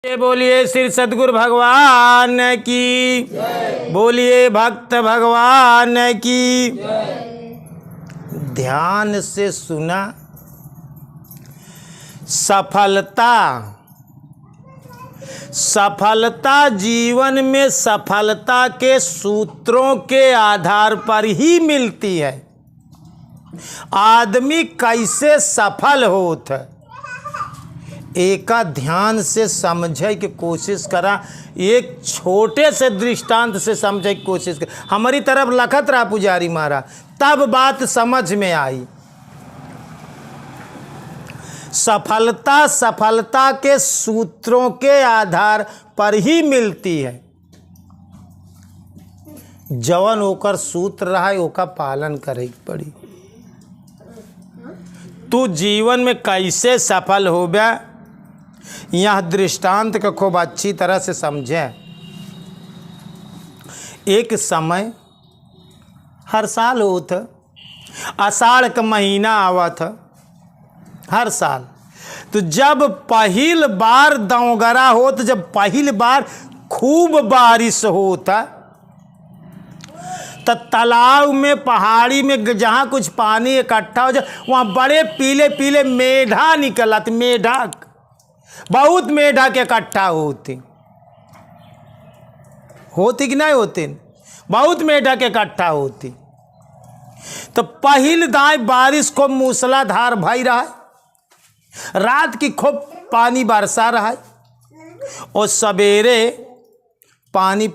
बोलिए श्री सद्गुरु भगवान की, बोलिए भक्त भगवान की। ध्यान से सुना। सफलता जीवन में सफलता के सूत्रों के आधार पर ही मिलती है। आदमी कैसे सफल होता है, एका ध्यान से समझे की कोशिश करा। एक छोटे से दृष्टांत से समझे की कोशिश कर। हमारी तरफ लखत रहा पुजारी महाराज, तब बात समझ में आई। सफलता के सूत्रों के आधार पर ही मिलती है। जवन होकर सूत्र रहा है ओका पालन करे पड़ी। तू जीवन में कैसे सफल हो गया, यह दृष्टांत को खूब अच्छी तरह से समझे। एक समय हर साल होता, आषाढ़ का महीना आवा था हर साल। तो जब पहली बार दौगरा हो, तो जब पहली बार खूब बारिश होता, तो तालाब में पहाड़ी में जहाँ कुछ पानी इकट्ठा हो जाए, वहाँ बड़े पीले पीले मेढा निकलत। मेढक बहुत मेढक इकट्ठा होती कि नहीं होती, बहुत मेढक इकट्ठा होती। तो पहली दाई बारिश को मूसलाधार भई रहा है, रात की खूब पानी बरसा रहा है, और सवेरे पानी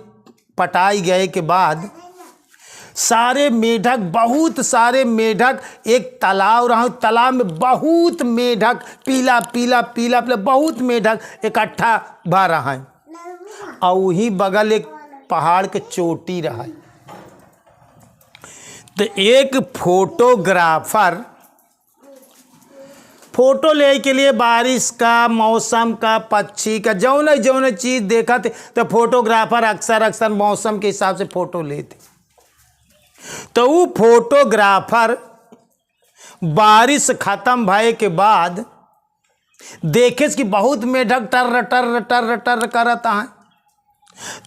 पटाई गए के बाद सारे मेढक, बहुत सारे मेढक, एक तालाब रहा, तालाब में बहुत मेढक पीला पीला पीला पीला बहुत मेढक इकट्ठा भा रहा है। और वहीं बगल एक पहाड़ के चोटी रहा है। तो एक फोटोग्राफर फोटो ले के लिए बारिश का, मौसम का, पक्षी का, जौन चीज़ देखा थे, तो फोटोग्राफर अक्सर मौसम के हिसाब से फ़ोटो लेते। तो वो फोटोग्राफर बारिश खत्म भय के बाद देखे कि बहुत मेढक टर टर टर टर करता है।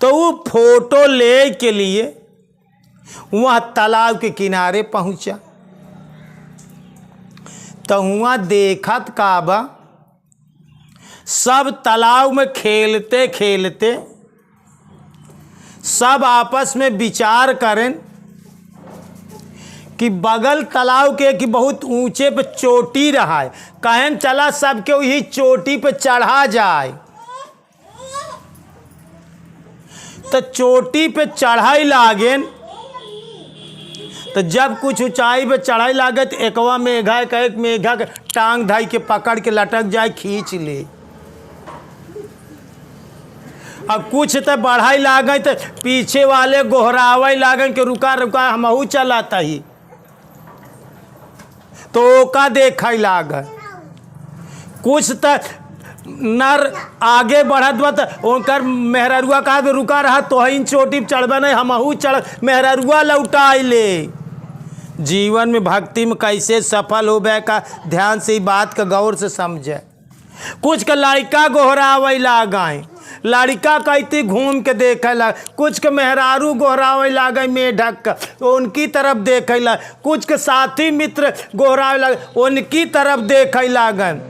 तो वो फोटो ले के लिए वह तालाब के किनारे पहुंचा। तो हुआ देखत काबा सब तालाब में खेलते खेलते सब आपस में विचार करें कि बगल तालाब के कि बहुत ऊंचे पे चोटी रहा है, कहन चला सबके वही चोटी पे चढ़ा जाए। तो चोटी पे चढ़ाई लागेन। तो जब कुछ ऊंचाई पे चढ़ाई लागे, तो एकवा मेघा एक मेघा के टांग धाई के पकड़ के लटक जाए, खींच ले। अब कुछ तो बढ़ाई लागे, तो पीछे वाले गोहरावे लागन के रुका रुका हमहू चलाता ही, तो ओका देखा लाग। कुछ तो नर आगे बढ़त बा, तो ओकर मेहररुआ कहा रुका रहा, तो ही चोटी पर चढ़बा नहीं, हमहू चढ़, मेहररुआ लौटा ले। जीवन में भक्ति में कैसे सफल हो बे का ध्यान से ही बात का गौर से समझे। कुछ का लड़का गोहरावे लागे, लड़का कहती घूम के देखे लग। कुछ के मेहरारू गोहरावे लागे मेढक का, उनकी तरफ देखे लग। कुछ के साथी मित्र गोहरावे लागे, उनकी तरफ देखे लागन।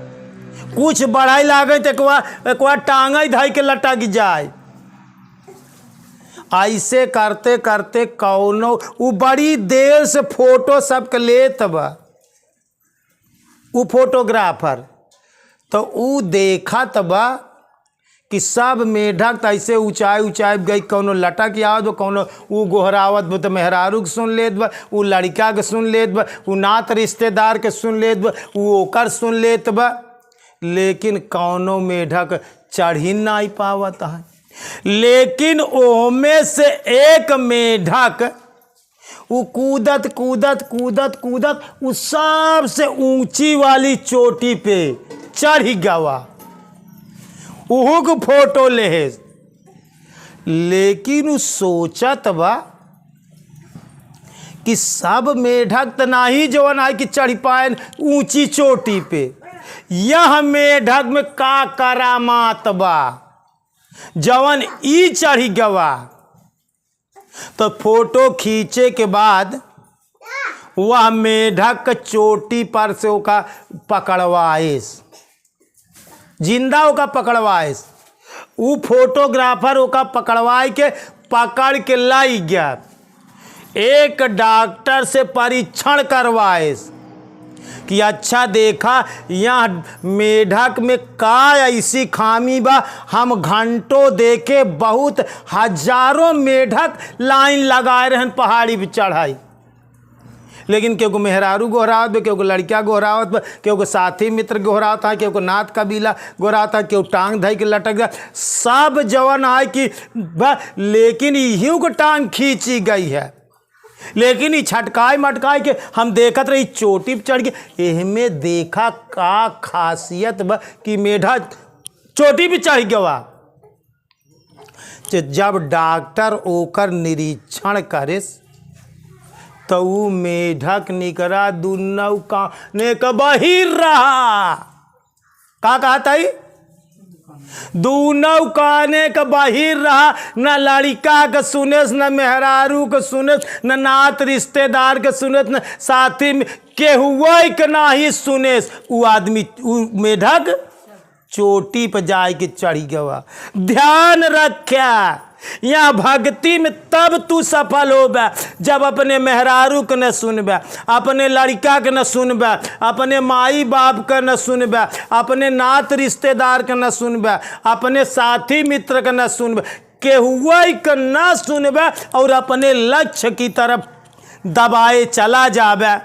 कुछ बढ़ाई लागे तो एक बार टांगई धाई के लटक जाए। ऐसे करते करते कौनो वो बड़ी देर से फोटो सबके लेत बा वो फोटोग्राफर। तो वो देखा तबा कि सब मेढक ऐसे ऊंचाई गई, कौनो लटक आवत बा, कौनो वो गोहरावत बा, तो मेहरारू के सुन लेत बा, वो लड़का के सुन लेत बा, वो नात रिश्तेदार के सुन लेत बा, वो ओकर सुन लेत बा। लेकिन कौनो मेढक चढ़ ही नहीं पावत है। लेकिन ओमे से एक मेढक वो कूदत कूदत कूदत कूदत वो सबसे ऊंची वाली चोटी पे चढ़ गवा। उहू को फोटो ले। लेकिन वो सोचत बा कि सब मेढक तो नहीं जवन है कि चढ़ पाए ऊंची चोटी पे। यह मेढक में का करामात बा। जवन ई चढ़ी गवा तो फोटो खींचे के बाद वह मेढक चोटी पर से ओका पकड़वाइस, जिंदा ओका पकड़वाइस। उ फोटोग्राफर ओका पकड़वाई के पकड़ के लाई गया, एक डॉक्टर से परीक्षण करवाइस कि अच्छा देखा यहाँ मेढक में का ऐसी खामी बा। हम घंटों देखे, बहुत हजारों मेढक लाइन लगाए रहन पहाड़ी पे चढ़ाई, लेकिन केहू मेहरारू गोहरावत बा, केहू लड़किया गोहरावत बा, केहू साथी मित्र गोहरावत है, केहू नाथ कबीला गोहरावत है, केहू टांग धई के लटक गया, सब जवन है कि लेकिन इही को टांग खींची गई है। लेकिन ये छटकाई मटकाई के हम देखत रही चोटी पर चढ़ के, एहमे देखा का खासियत बा कि मेढा चोटी पे चढ़ गवा। जब डॉक्टर ओकर निरीक्षण करे तो ऊ मेढक निकरा दुन्नौ काने का बहिर रहा। का कहता है? दूनौ काने का बहिर रहा। न लड़का के सुनेस, न मेहरारू के सुनेस, न नात रिश्तेदार के सुनेस, न साथी में केहुआ के नाही सुनेस। उ आदमी उ मेढक चोटी पर जाए के चढ़ी गवा। ध्यान रख्या, यहाँ भक्ति में तब तू सफल होबा जब अपने मेहरारू के न सुनबा, अपने लड़का के न सुनबा, अपने माई बाप के न सुनबा, अपने नात रिश्तेदार के न सुनबा, अपने साथी मित्र के न सुनबा, केहुआ के न सुनबा और अपने लक्ष्य की तरफ दबाए चला जाबा।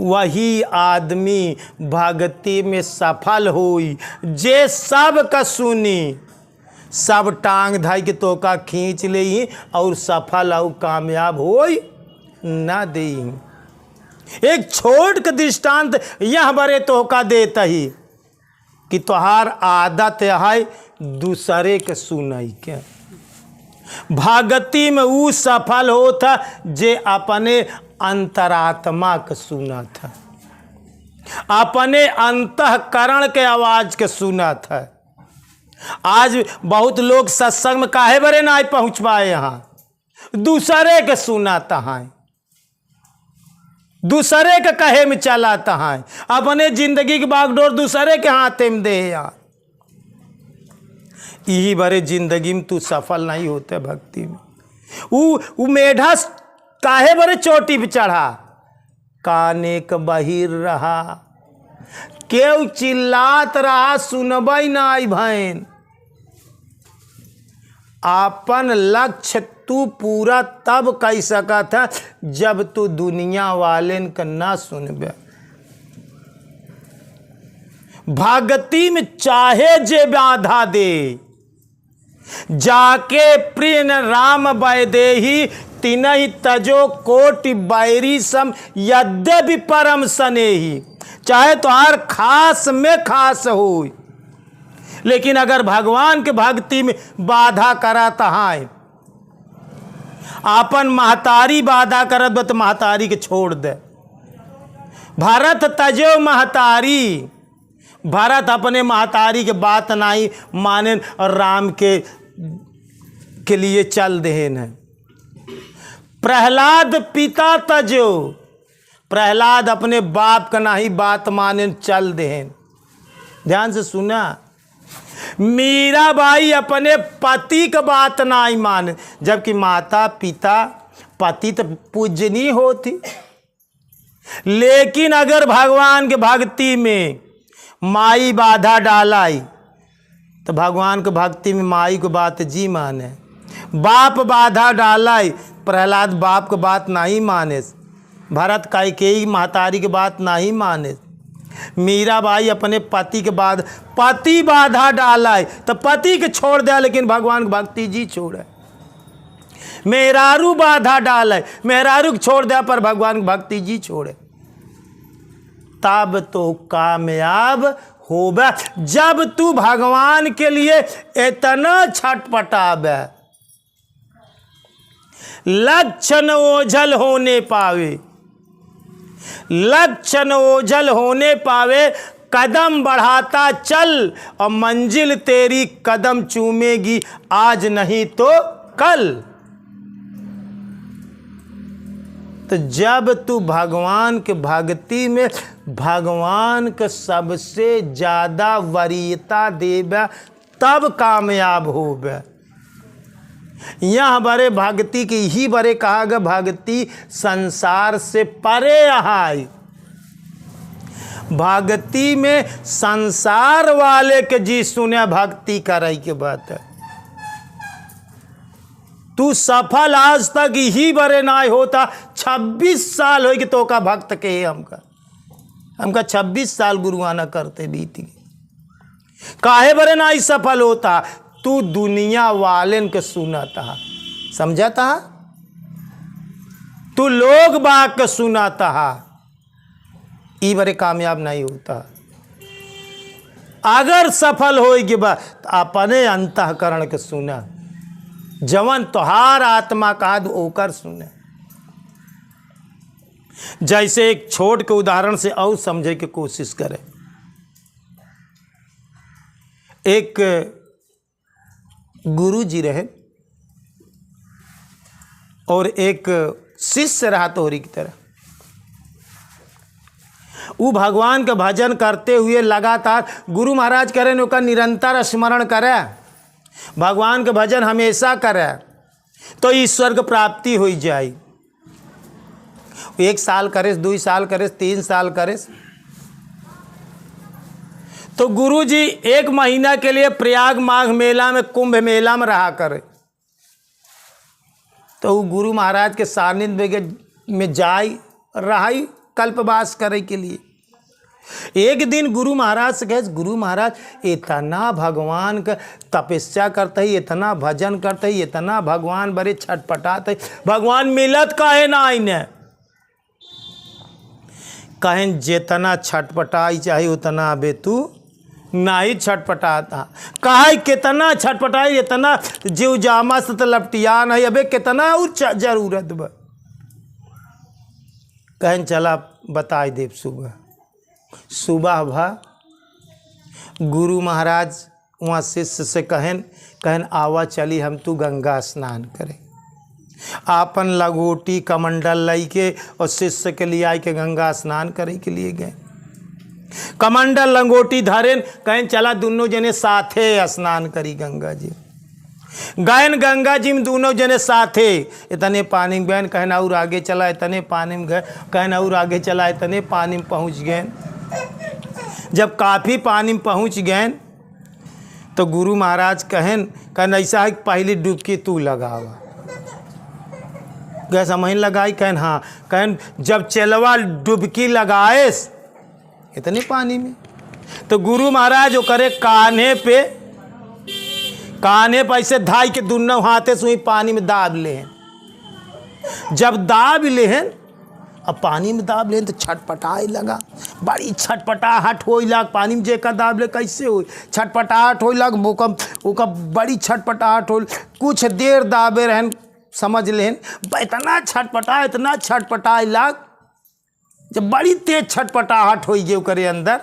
वही आदमी भक्ति में सफल हुई जे सब का सुनी, सब टांग धाई के तोका खींच ले और सफल और कामयाब हो न दे। एक छोट के दृष्टांत यह बड़े तोका देता ही कि तोहार आदत है दूसरे के सुनई के। भक्ति में वो सफल होता जे अपने अंतरात्मा के सुना था, अपने अंतःकरण के आवाज के सुना था। आज बहुत लोग सत्संग में काहे बरे ना पहुंच पाए, यहाँ दूसरे के सुनाता है, दूसरे के कहे में चलाता है, अपने जिंदगी की बागडोर दूसरे के हाथे में दे। यार यही बरे जिंदगी में तू सफल नहीं होते भक्ति में। वो मेढा काहे बरे चोटी पे चढ़ा, काने का बहिर रहा, केव चिल्लात रहा सुनबई ना आई भैन। अपन लक्ष्य तू पूरा तब कह सका था जब तू दुनिया वालेन का ना सुनबे। भक्ति में चाहे जे बाधा दे, जाके प्रिय राम बैदेही तिनहि तजो कोटि बैरी सम यद्यपि परम सनेही। चाहे तोहार खास में खास हो, लेकिन अगर भगवान के भक्ति में बाधा कराता है, आपन महतारी बाधा करत बा तो महतारी के छोड़ दे। भरत तजो महतारी, भरत अपने महतारी के बात नहीं माने और राम के लिए चल देन है। प्रहलाद पिता तजो, प्रहलाद अपने बाप का नहीं बात माने चल देन। ध्यान से सुना। मीराबाई अपने पति का बात नहीं माने, जबकि माता पिता पति तो पूजनी होती। लेकिन अगर भगवान के भक्ति में माई बाधा डालाई तो भगवान के भक्ति में माई को बात जी माने। बाप बाधा डालाई, प्रहलाद बाप को बात नहीं माने। भरत कैकेयी महतारी की बात नहीं माने। मीराबाई अपने पति के बाद पति बाधा डालाए तो पति के छोड़ दे, लेकिन भगवान की भक्ति जी छोड़े। मेहरारू बाधा डाले, मेहरारू के छोड़ दे पर भगवान की भक्ति जी छोड़े। तब तो कामयाब होबे जब तू भगवान के लिए इतना छटपटाबे। लक्ष्य न ओझल होने पावे, लक्ष्य न ओझल होने पावे कदम बढ़ाता चल और मंजिल तेरी कदम चूमेगी आज नहीं तो कल। तो जब तू भगवान के भक्ति में भगवान के सबसे ज्यादा वरीयता देबे तब कामयाब होबे। यहाँ बड़े भक्ति की ही बड़े कहा गया भक्ति संसार से परे आहाई। भक्ति में संसार वाले के जी सुने भक्ति करे के बात है। तू सफल आज तक ही बड़े ना होता। 26 साल हो कि तो का भक्त के हमका 26 साल गुरुआना करते बीत गए। काहे बड़े ना ही सफल होता। तू दुनिया वालेन के सुनाता समझाता, तू लोग बाग के सुनाता, ई बड़े कामयाब नहीं होता। अगर सफल होएगी बा तो अपने अंतःकरण के सुना, जवन तोहार आत्मा का ओकर सुने। जैसे एक छोट के उदाहरण से और समझे की कोशिश करे। एक गुरु जी रहे और एक शिष्य रहा तोहरी की तरह। वो भगवान का भजन करते हुए लगातार गुरु महाराज करें उनका निरंतर स्मरण करे, भगवान का भजन हमेशा करे तो ईश्वर की प्राप्ति हो जाए। 1 साल करे, 2 साल करे, 3 साल करे। तो गुरु जी 1 महीना के लिए प्रयाग माघ मेला में कुंभ मेला में रहा करे। तो वो गुरु महाराज के सानिध्य में जाई रहाई कल्पवास करे के लिए। एक दिन गुरु महाराज से कहे, गुरु महाराज इतना भगवान का तपस्या करते ही, इतना भजन करते ही, इतना भगवान बड़े छटपटाते, भगवान मिलत काहे ना आईने। कहें जितना छटपटाई चाहे उतना अबे तू नहीं छटपटाता। कहा कितना छटपटाई, इतना जीव जामा से तो लपटिया नहीं, अबे कितना और जरूरत बा। कहें चला बताई देव। सुबह भा गुरु महाराज वहाँ शिष्य से कहन आवा चली हम तू गंगा स्नान करें। आपन लगोटी कमंडल लाई के और शिष्य के लिए आई के गंगा स्नान करे के लिए गए। कमंडल लंगोटी धरेन कहें चला दोनों जने साथे स्नान करी गंगा जी। गए गंगा जी में दोनों जने साथे। इतने पानी में गए, कहना और आगे चला, इतने पानी में गए, कहना और आगे चला, इतने पानी में पहुँच गए। जब काफ़ी पानी में पहुँच गए तो गुरु महाराज कहन ऐसा है पहली डुबकी तू लगावा। गैस हम लगाई, कहन हाँ। कहन जब चलवा डुबकी लगाएस इतने पानी में, तो गुरु महाराज जो करे कान्हे पे ऐसे धाई के दोनों हाथे से पानी में दाब ले। जब दाब ले अब पानी में दाब ले तो छटपटाए लगा, बड़ी छटपटाहट हो लग। पानी में जेकर दाब ले कैसे हो, छटपटाहट हो लग, ओका बड़ी छटपटाहट हो। कुछ देर दाबे रहन समझ लेन, इतना छटपटाए लग। जब बड़ी तेज छटपटाहट हो गई करे अंदर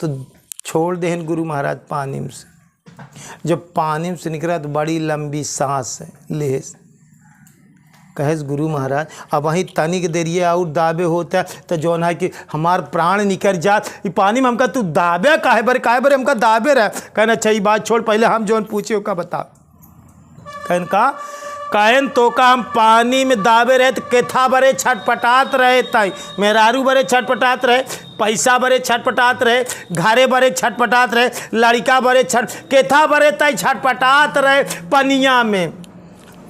तो छोड़ देहन गुरु महाराज पानी में से। जब पानी में से निकला तो बड़ी लंबी सांस ले। कहे गुरु महाराज अब वहीं तनिक देरिए और दाबे होता है तो जौन है कि हमार प्राण निकल जात। ये पानी में हमका तू दाबे काहे बरे हमका दाबे रहे। कहना अच्छा ये बात छोड़, पहले हम जौन पूछे का बता। कहन तो का हम पानी में दाबे रहे तो केथा बरे छटपटात रहे, तय मेहरारू बरे छटपटात रहे, पैसा बरे छटपटात रहे, घरे बरे छटपटात रहे, लड़का बरे केथा बरे तय छटपटात रहे पनिया में।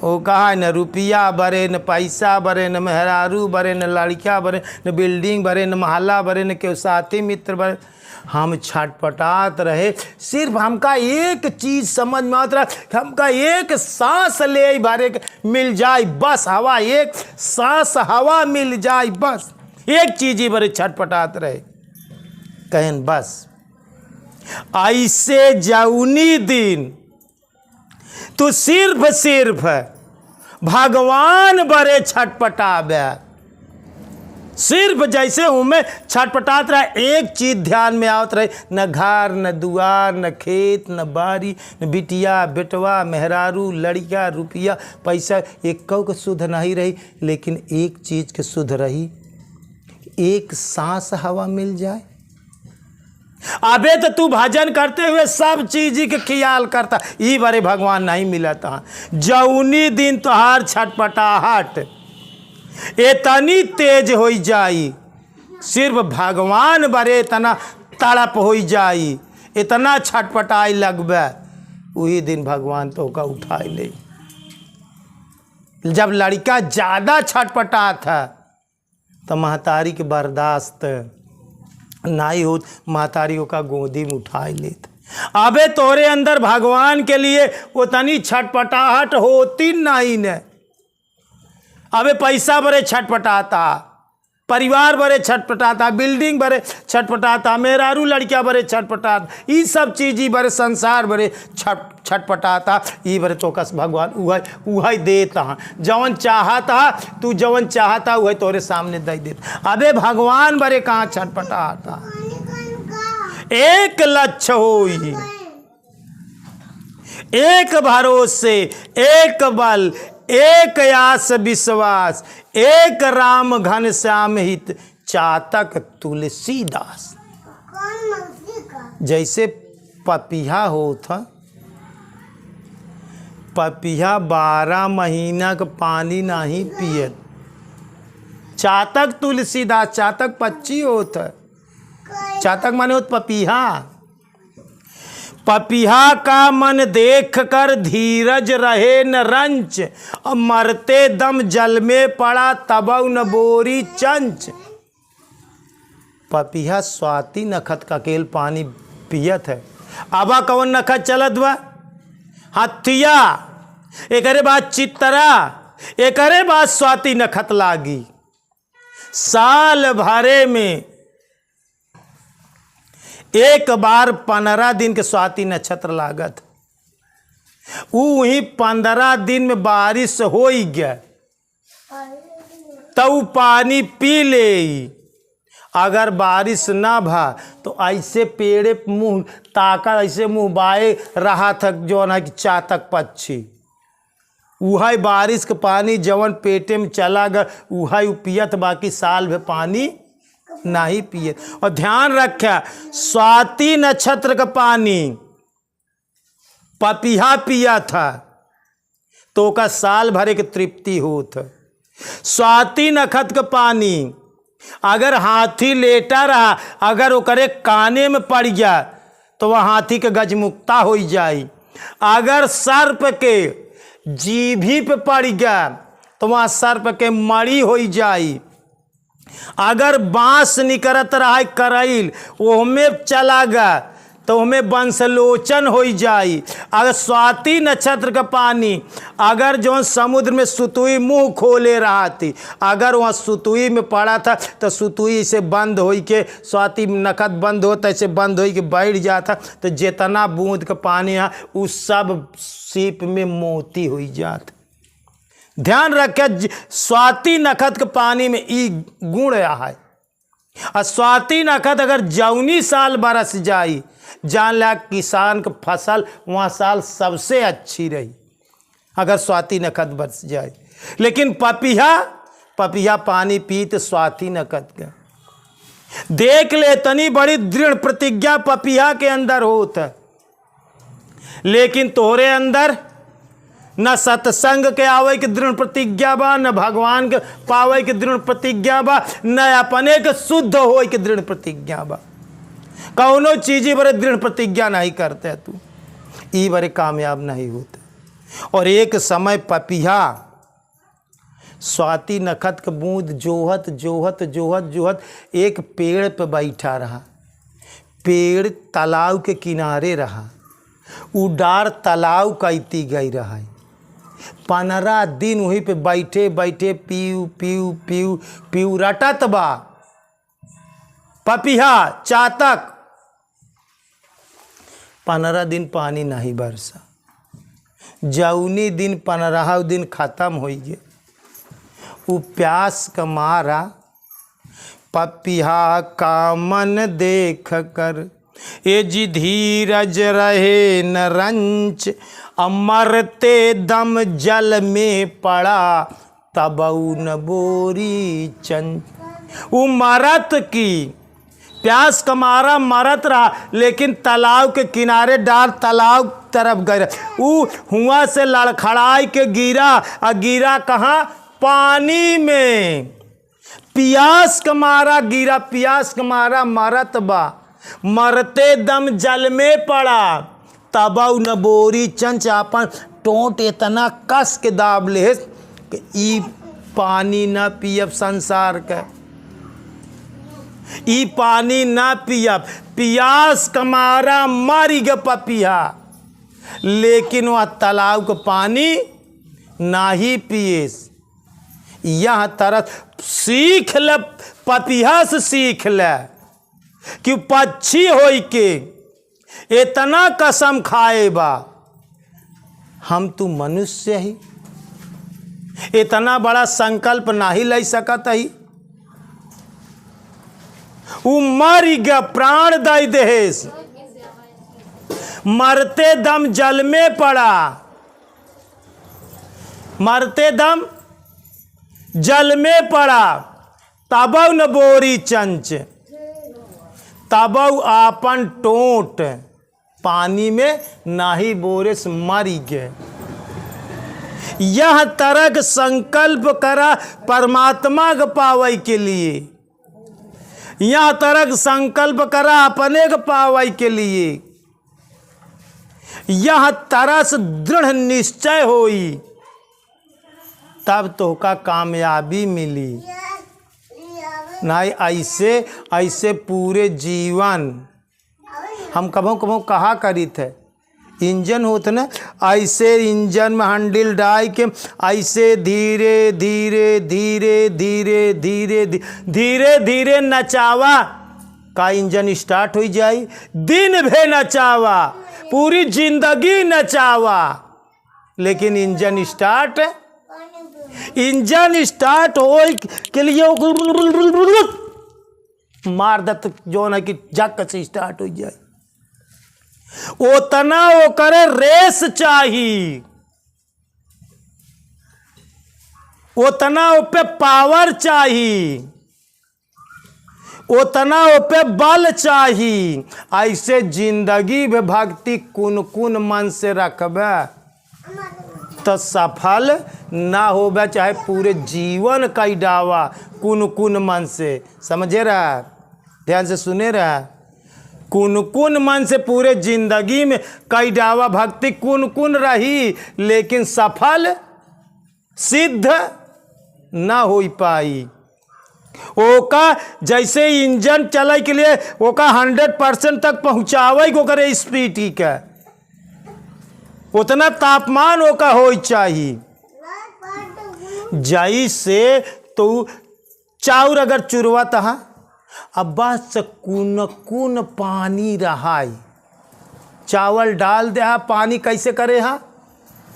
वो कहा न रुपया बरे, न पैसा बरे, न मेहरारू बरे, न लड़का बरे, न बिल्डिंग बरे, न महल्ला बरे, न केहू साथी मित्र बरे। हम छटपटात रहे। सिर्फ हमका एक चीज़ समझ में आता रहा, हमका एक सांस ले भरे मिल जाए बस, हवा एक सांस हवा मिल जाए बस, एक चीज़ ही बड़े छटपटात रहे। कहन बस ऐसे जौनी दिन तो सिर्फ भगवान बड़े छटपटाबे। सिर्फ जैसे उनमें छटपटात रहा, एक चीज ध्यान में आवत रहे, न घर न दुआर न खेत न बारी न बिटिया बेटवा मेहरारू लड़िया रुपया पैसा, एक कौ के शुद्ध नहीं रही, लेकिन एक चीज के शुद्ध रही, एक सांस हवा मिल जाए। अबे तो तू भजन करते हुए सब चीज के ख्याल करता, ई बारे भगवान नहीं मिलता। जौनी दिन तुहार छटपटाहट इतनी तेज हो जाई, सिर्फ भगवान बारे इतना तड़प हो जाई, इतना छटपटाई लगबे, वही दिन भगवान तो का उठाए ले। जब लड़का ज़्यादा छटपटा था तो महतारी के बर्दाश्त नहीं हो, महतारी का गोदी में उठाए लेते। अबे तोरे अंदर भगवान के लिए उतनी छटपटाहट होती नहीं न। अबे पैसा बड़े छटपटाता, परिवार बड़े छटपटाता, बिल्डिंग बड़े छटपटाता, मेहरारू लड़किया बड़े छटपटाता, ये सब चीज़ ही बड़े संसार बड़े छटपटाता, ये बड़े चौकस भगवान उह देता, जवन चाहता तू जवन चाहता वह तोरे सामने दे देता। अबे भगवान बड़े कहाँ छटपटाता। एक लक्ष्य होई, एक भरोसे, एक बल, एक आस विश्वास, एक राम घनश्याम हित, चातक तुलसीदास। जैसे पपिया होता, पपिया 12 महीना का पानी नहीं पियत, चातक तुलसीदास, चातक पक्षी होता, चातक माने होता पपिया। पपिया का मन देख कर धीरज रहे न रंच, और मरते दम जल में पड़ा तबौ न बोरी चंच। पपिया स्वाति नखत का केल पानी पियत है, आबा कौन नखत चलत बा, हथिया, एकरे बाद चित्तरा, एकरे बाद स्वाति नखत लागी। साल भरे में एक बार 15 दिन के स्वाति नक्षत्र लागत, वही 15 दिन में बारिश हो गया तो पानी पी ले। अगर बारिश ना भा तो ऐसे पेड़े मुंह ताका, ऐसे मुंह बाए रहा था जो ना कि चातक पक्षी, वह बारिश का पानी जवन पेटे में चला गया वह पियत, बाकी साल में पानी नहीं पिए। और ध्यान रखा, स्वाति नक्षत्र का पानी पपिया पिया था तो का साल भरे की तृप्ति होत। स्वाति नक्षत्र का पानी अगर हाथी लेटा रहा, अगर ओकरे काने में पड़ गया तो वह हाथी के गजमुक्ता हो जाई। अगर सर्प के जीभी पे पड़ गया तो वहाँ सर्प के मड़ी हो जाई। अगर बांस निकलत रहा करैल ओहमें चला गया तो हमें वंशलोचन हो जाई। अगर स्वाति नक्षत्र का पानी अगर जो समुद्र में सुतुई मुंह खोले रहा थी, अगर वहाँ सुतुई में पड़ा था तो सुतुई से बंद हो के, स्वाति नखत बंद होता ऐसे बंद हो के बैठ जाता, तो जितना बूंद का पानी है उस सब सीप में मोती हो जाता। ध्यान रखे, स्वाति नक्षत्र के पानी में ई गुण है। और स्वाति नक्षत्र अगर जौनी साल बरस जाई, जान ला किसान का फसल वहाँ साल सबसे अच्छी रही अगर स्वाति नक्षत्र बरस जाए। लेकिन पपिया पानी पी तो स्वाति नक्षत्र का देख ले, तनी बड़ी दृढ़ प्रतिज्ञा पपिया के अंदर होता, लेकिन तोरे अंदर न सत्संग के आवे के दृढ़ प्रतिज्ञा बा, न भगवान के पावे के दृढ़ प्रतिज्ञा बा, न अपने के शुद्ध होए के दृढ़ प्रतिज्ञा बा। कौनो चीज़ बड़े दृढ़ प्रतिज्ञा नहीं करते तू, ई बड़े कामयाब नहीं होते। और एक समय पपिया स्वाति नक्षत्र के बूंद जोहत जोहत जोहत जोहत एक पेड़ पर बैठा रहा। पेड़ तालाब के किनारे रहा, उडार तालाब कहती गई रहा। 15 दिन वहीं पे बैठे बैठे पीऊ पीऊ पीऊ पीऊ रटत बा पपिया चातक। 15 दिन पानी नहीं बरसा, जौनी दिन 15 दिन खत्म हो गए। वो प्यास का मारा पपिहा का मन देख कर, ए जी धीरज रहे न रंच, अमरते दम जल में पड़ा, तबऊ न बोरी चंच। वो मरत की प्यास का मारा मरत रहा, लेकिन तालाब के किनारे डाल तालाब तरफ गए, वो हुआ से लड़खड़ाई के गिरा, और गिरा कहाँ? पानी में। प्यास का मारा गिरा, प्यास का मारा मरत बा, मरते दम जल में पड़ा, तबऊ न बोरी चंच। आपन टोंट इतना कस के दाब ले कि ई पानी न पियब संसार का, ई पानी ना पियब, प्यास कमारा मारी ग पपिया, लेकिन वह तालाब का पानी ना ही पिएस। यह तरह सीख ल, पपिया से सीख ल कि पक्षी होई के इतना कसम खाए बा, हम तू मनुष्य ही इतना बड़ा संकल्प नहीं ले सकत ही। मर गया प्राण दई देहेस, मरते दम जल में पड़ा, मरते दम जल में पड़ा, तबऊ न बोरी चंच, तबऊ आपन टोंट पानी में नाही बोरे से मरी गए। यह तरह संकल्प करा परमात्मा के पावई के लिए, यह तरह संकल्प करा अपने के पावई के लिए, यह तरह से दृढ़ निश्चय होई, तब तो का कामयाबी मिली। नहीं ऐसे ऐसे पूरे जीवन हम कभों कभों कहा करी थे, इंजन होते ना, ऐसे इंजन में हैंडल डाल के ऐसे धीरे धीरे धीरे धीरे धीरे धीरे धीरे नचावा का इंजन स्टार्ट हो जाए। दिन भे नचावा, पूरी जिंदगी नचावा, लेकिन इंजन स्टार्ट हो के लिए मार दत जो ना कि जक से स्टार्ट हो जाए। उतना वो करे रेस चाहिए, उतना वो पे पावर चाहिए, उतना वो पे बल चाहिए। ऐसे जिंदगी में भक्ति कुन कुन मन से रखबे तो सफल ना होबे, चाहे पूरे जीवन का डावा कुन कुन मन से। समझे रहा, ध्यान से सुने रहा, कुन कुन मन से पूरे जिंदगी में कई डावा भक्ति कुन कुन रही, लेकिन सफल सिद्ध ना हो पाई। ओका जैसे इंजन चले के लिए ओका 100% तक पहुँचावे को करे स्पीड की का, उतना तापमान ओका हो चाहिए। जैसे तो चाउर अगर चुरवा तहा अब बस कुन कुन पानी रहाई, चावल डाल दे हा, पानी कैसे करे हा,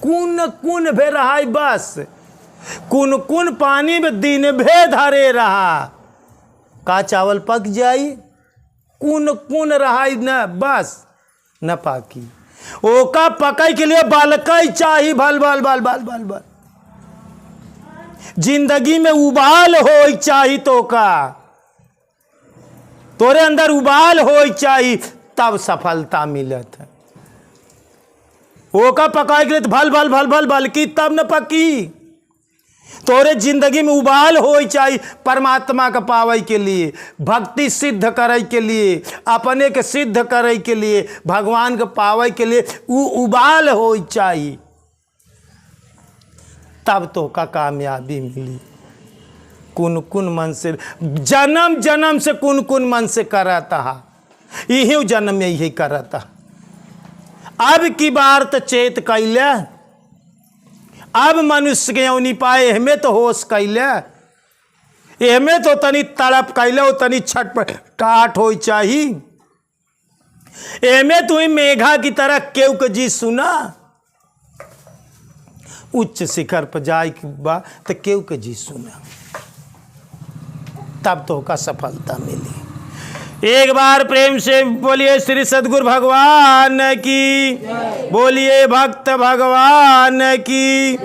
कुन कुन भे रहाई, बस कुन कुन पानी में दिन भे धरे रहा, का चावल पक जाई, कुन कुन रहाई न, बस न पाकी। ओका पकाई के लिए बालकई चाहिए, भल भल भल भल भल भल, जिंदगी में उबाल हो चाहिए, तो का तोरे अंदर उबाल हो चाहिए, तब सफलता मिलत है। ओका पकाए के लिए तो भल भल भल भल भल की, तब न पकी। तोरे जिंदगी में उबाल हो चाहिए परमात्मा का पावे के लिए, भक्ति सिद्ध करे के लिए, अपने के सिद्ध करे के लिए, भगवान के पावे के लिए उबाल हो चाहिए, तब तो का कामयाबी मिली। कुन कुन मन से जन्म जन्म से कुन कुन मन से करता, यही जन्म में यही करता। अब की बार तो चेत कैले, अब मनुष्य के नहीं पाए, हमें तो होश कैले, हमें तो तनी तड़प कैले, तनी छटपटाहट हो चाहिए, एमे तो मेघा की तरह केव के जी सुना, उच्च शिखर पर जाए के बा तो केव के जी सुना, तब तो का सफलता मिली। एक बार प्रेम से बोलिए श्री सद्गुरु भगवान की, बोलिए भक्त भगवान की।